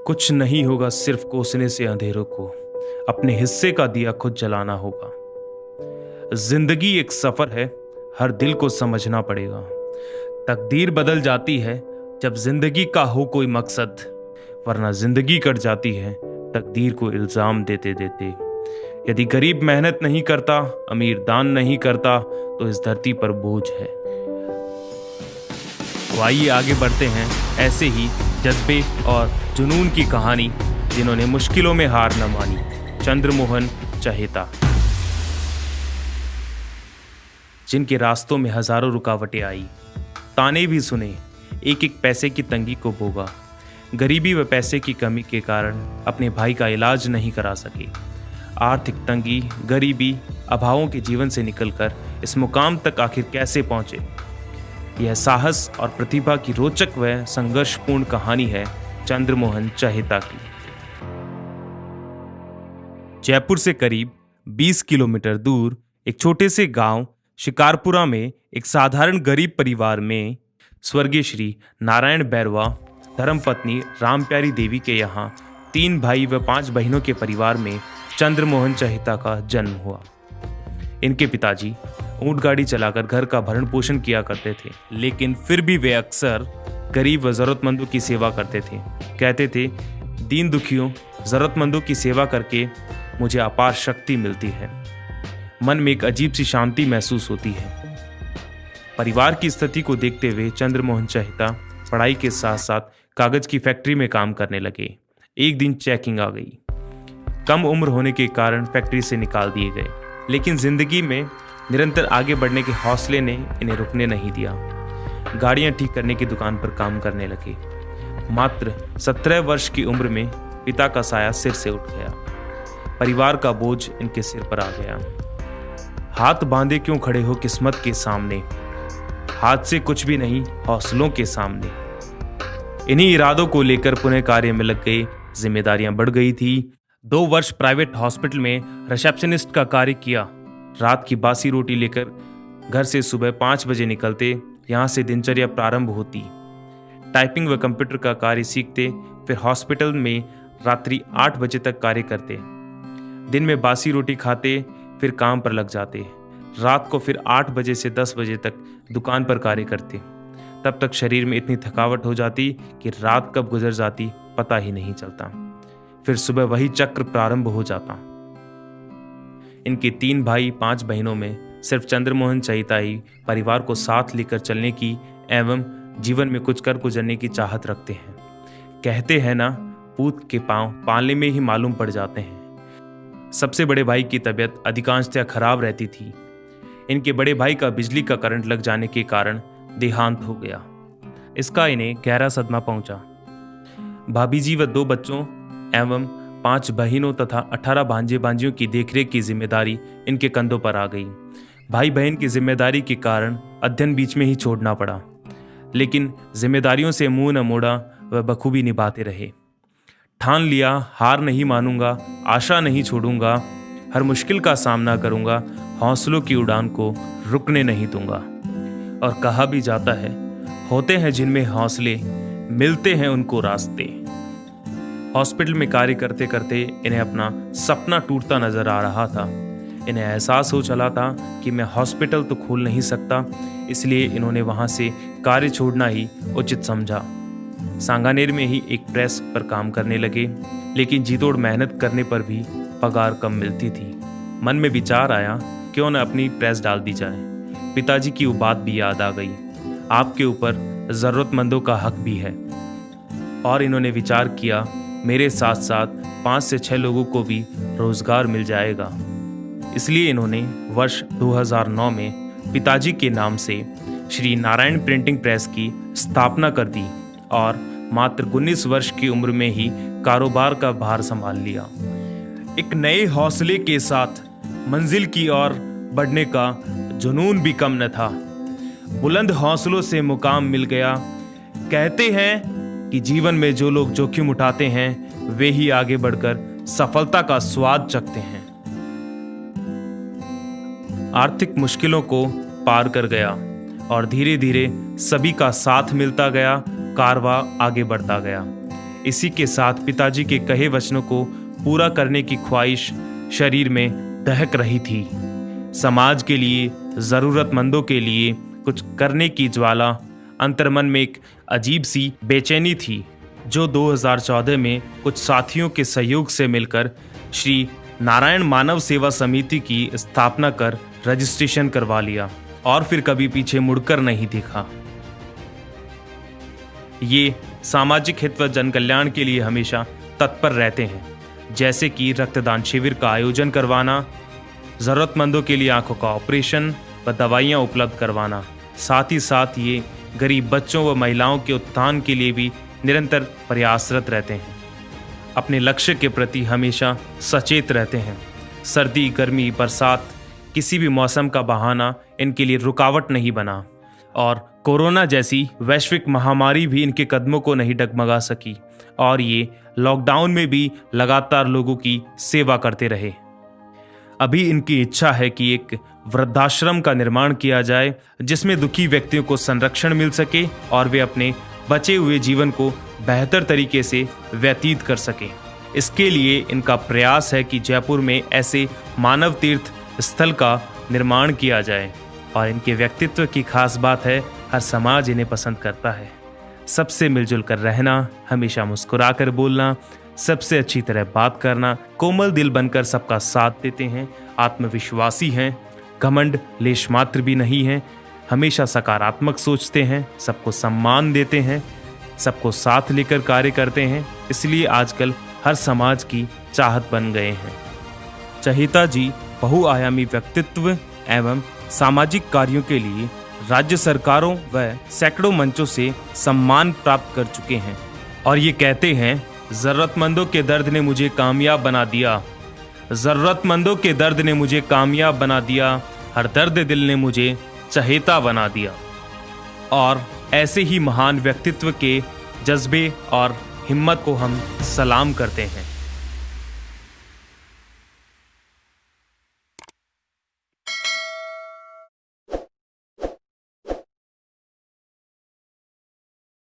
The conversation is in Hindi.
कुछ नहीं होगा, सिर्फ कोसने से अंधेरों को अपने हिस्से का दिया खुद जलाना होगा। जिंदगी एक सफर है, हर दिल को समझना पड़ेगा। तकदीर बदल जाती है जब जिंदगी का हो कोई मकसद, वरना जिंदगी कट जाती है तकदीर को इल्जाम देते देते। यदि गरीब मेहनत नहीं करता, अमीर दान नहीं करता, तो इस धरती पर बोझ है। तो आइए आगे बढ़ते हैं ऐसे ही जज्बे और जुनून की कहानी, जिन्होंने मुश्किलों में हार न मानी। चंद्रमोहन चहेता, जिनके रास्तों में हजारों रुकावटें आई, ताने भी सुने, एक एक पैसे की तंगी को भोगा। गरीबी व पैसे की कमी के कारण अपने भाई का इलाज नहीं करा सके। आर्थिक तंगी, गरीबी, अभावों के जीवन से निकलकर इस मुकाम तक आखिर कैसे पहुंचे? यह साहस और प्रतिभा की रोचक व संघर्षपूर्ण कहानी है चंद्रमोहन चहेता की। जयपुर से करीब 20 किलोमीटर दूर एक छोटे से गांव शिकारपुरा में एक साधारण गरीब परिवार में स्वर्गीय श्री नारायण बैरवा धर्मपत्नी रामप्यारी देवी के यहाँ 3 भाई व 5 बहनों के परिवार में चंद्रमोहन चहेता का जन्म हुआ। इनके पिताजी ऊंट गाड़ी चलाकर घर का भरण पोषण किया करते थे, लेकिन फिर भी वे अक्सर गरीब व जरूरतमंदों की सेवा करते थे। कहते थे, दीन दुखियों, जरूरतमंदों की सेवा करके मुझे अपार शक्ति मिलती है, मन में एक अजीब सी शांति महसूस होती है। परिवार की स्थिति को देखते हुए चंद्रमोहन चहेता पढ़ाई के साथ साथ कागज की फैक्ट्री में काम करने लगे। एक दिन चेकिंग आ गई। कम उम्र होने के कारण फैक्ट्री से निकाल दिए गए, लेकिन जिंदगी में निरंतर आगे बढ़ने के हौसले ने इन्हें रुकने नहीं दिया। गाड़ियां ठीक करने की दुकान पर काम करने लगे। मात्र 17 वर्ष की उम्र में पिता का साया सिर से उठ गया। परिवार का बोझ इनके सिर पर आ गया। हाथ बांधे क्यों खड़े हो किस्मत के सामने, हाथ से कुछ भी नहीं हौसलों के सामने। इन्हीं इरादों को लेकर पुनः कार्य में लग गए। जिम्मेदारियां बढ़ गई थी। 2 वर्ष प्राइवेट हॉस्पिटल में रिसेप्शनिस्ट का कार्य किया। रात की बासी रोटी लेकर घर से सुबह 5 बजे निकलते, यहाँ से दिनचर्या प्रारंभ होती। टाइपिंग व कंप्यूटर का कार्य सीखते, फिर हॉस्पिटल में रात्रि 8 बजे तक कार्य करते। दिन में बासी रोटी खाते, फिर काम पर लग जाते। रात को फिर 8 बजे से 10 बजे तक दुकान पर कार्य करते। तब तक शरीर में इतनी थकावट हो जाती कि रात कब गुजर जाती पता ही नहीं चलता। फिर सुबह वही चक्र प्रारंभ हो जाता। इनके 3 भाई 5 बहनों में सिर्फ चंद्रमोहन चहेता ही परिवार को साथ लेकर चलने की एवं जीवन में कुछ कर गुजरने की चाहत रखते हैं। कहते हैं ना, पूत के पांव पालने में ही मालूम पड़ जाते हैं। सबसे बड़े भाई की तबीयत अधिकांशतः खराब रहती थी। इनके बड़े भाई का बिजली का करंट लग जाने के कारण देहांत हो गया। इसका इन्हें गहरा सदमा पहुंचा। भाभी जी व 2 बच्चों एवं 5 बहनों तथा 18 भांजे भांजियों की देखरेख की जिम्मेदारी इनके कंधों पर आ गई। भाई बहन की जिम्मेदारी के कारण अध्ययन बीच में ही छोड़ना पड़ा, लेकिन जिम्मेदारियों से मुंह न मोड़ा व बखूबी निभाते रहे। ठान लिया, हार नहीं मानूंगा, आशा नहीं छोड़ूंगा, हर मुश्किल का सामना करूंगा, हौसलों की उड़ान को रुकने नहीं दूंगा। और कहा भी जाता है, होते हैं जिनमें हौसले, मिलते हैं उनको रास्ते। हॉस्पिटल में कार्य करते करते इन्हें अपना सपना टूटता नजर आ रहा था। इन्हें एहसास हो चला था कि मैं हॉस्पिटल तो खोल नहीं सकता, इसलिए इन्होंने वहां से कार्य छोड़ना ही उचित समझा। सांगानेर में ही एक प्रेस पर काम करने लगे, लेकिन जीतोड़ मेहनत करने पर भी पगार कम मिलती थी। मन में विचार आया, क्यों न अपनी प्रेस डाल दी जाए। पिताजी की वो बात भी याद आ गई, आपके ऊपर जरूरतमंदों का हक भी है। और इन्होंने विचार किया मेरे साथ साथ 5 से 6 लोगों को भी रोजगार मिल जाएगा। इसलिए इन्होंने वर्ष 2009 में पिताजी के नाम से श्री नारायण प्रिंटिंग प्रेस की स्थापना कर दी और मात्र 19 वर्ष की उम्र में ही कारोबार का भार संभाल लिया। एक नए हौसले के साथ मंजिल की ओर बढ़ने का जुनून भी कम न था। बुलंद हौसलों से मुकाम मिल गया। कहते हैं कि जीवन में जो लोग जोखिम उठाते हैं वे ही आगे बढ़कर सफलता का स्वाद चखते हैं। आर्थिक मुश्किलों को पार कर गया और धीरे धीरे सभी का साथ मिलता गया, कारवां आगे बढ़ता गया। इसी के साथ पिताजी के कहे वचनों को पूरा करने की ख्वाहिश शरीर में दहक रही थी। समाज के लिए, ज़रूरतमंदों के लिए कुछ करने की ज्वाला अंतर्मन में एक अजीब सी बेचैनी थी, जो 2014 में कुछ साथियों के सहयोग से मिलकर श्री नारायण मानव सेवा समिति की स्थापना कर रजिस्ट्रेशन करवा लिया और फिर कभी पीछे मुड़कर नहीं देखा। ये सामाजिक हित व जन कल्याण के लिए हमेशा तत्पर रहते हैं, जैसे कि रक्तदान शिविर का आयोजन करवाना, ज़रूरतमंदों के लिए आंखों का ऑपरेशन व दवाइयाँ उपलब्ध करवाना। साथ ही साथ ये गरीब बच्चों व महिलाओं के उत्थान के लिए भी निरंतर प्रयासरत रहते हैं। अपने लक्ष्य के प्रति हमेशा सचेत रहते हैं। सर्दी, गर्मी, बरसात, किसी भी मौसम का बहाना इनके लिए रुकावट नहीं बना और कोरोना जैसी वैश्विक महामारी भी इनके कदमों को नहीं डगमगा सकी और ये लॉकडाउन में भी लगातार लोगों की सेवा करते रहे। अभी इनकी इच्छा है कि एक वृद्धाश्रम का निर्माण किया जाए, जिसमें दुखी व्यक्तियों को संरक्षण मिल सके और वे अपने बचे हुए जीवन को बेहतर तरीके से व्यतीत कर सकें। इसके लिए इनका प्रयास है कि जयपुर में ऐसे मानव तीर्थ स्थल का निर्माण किया जाए और इनके व्यक्तित्व की खास बात है, हर समाज इन्हें पसंद करता है। सबसे मिलजुल कर रहना, हमेशा मुस्कुरा कर बोलना, सबसे अच्छी तरह बात करना, कोमल दिल बनकर सबका साथ देते हैं, आत्मविश्वासी हैं, घमंड लेश मात्र भी नहीं है, हमेशा सकारात्मक सोचते हैं, सबको सम्मान देते हैं, सबको साथ लेकर कार्य करते हैं। इसलिए आजकल हर समाज की चाहत बन गए हैं। चहेता जी बहुआयामी व्यक्तित्व एवं सामाजिक कार्यों के लिए राज्य सरकारों व सैकड़ों मंचों से सम्मान प्राप्त कर चुके हैं और ये कहते हैं, ज़रूरतमंदों के दर्द ने मुझे कामयाब बना दिया, ज़रूरतमंदों के दर्द ने मुझे कामयाब बना दिया, हर दर्द दिल ने मुझे चहेता बना दिया। और ऐसे ही महान व्यक्तित्व के जज्बे और हिम्मत को हम सलाम करते हैं।